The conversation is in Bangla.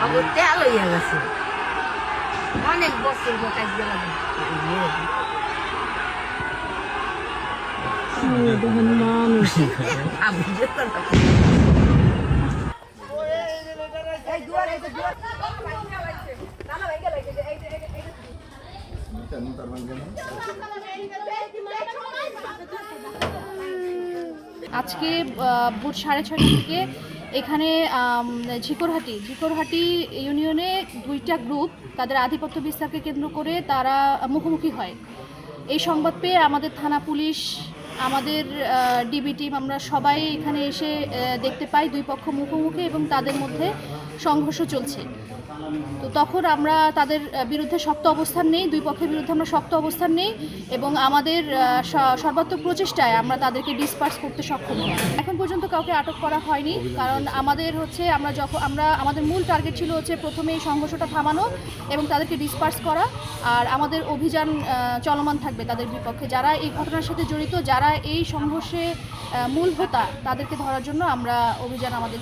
অবত্যা লইয়া গেছে অনেক বছর কাজ গেলাম মানুষ আজকে ভোর 6:30 থেকে এখানে ঝিকরহাটি ইউনিয়নে দুইটা গ্রুপ তাদের আধিপত্য বিস্তারকে কেন্দ্র করে তারা মুখোমুখি হয়। এই সংবাদ পেয়ে আমাদের থানা পুলিশ, আমাদের ডিবি টিম, আমরা সবাই এখানে এসে দেখতে পাই দুই পক্ষ মুখোমুখি এবং তাদের মধ্যে সংঘর্ষ চলছে। তো তখন আমরা তাদের বিরুদ্ধে শক্ত অবস্থান নেই, দুই পক্ষের বিরুদ্ধে আমরা শক্ত অবস্থান নেই এবং আমাদের সর্বাত্মক প্রচেষ্টায় আমরা তাদেরকে ডিসপার্স করতে সক্ষম হই। এখন পর্যন্ত কাউকে আটক করা হয়নি, কারণ আমাদের আমাদের মূল টার্গেট ছিল প্রথমে এই সংঘর্ষটা থামানো এবং তাদেরকে ডিসপার্স করা। আর আমাদের অভিযান চলমান থাকবে তাদের বিপক্ষে, যারা এই ঘটনার সাথে জড়িত, যারা এই সংঘর্ষে মূল হোতা, তাদেরকে ধরার জন্য আমরা অভিযান আমাদের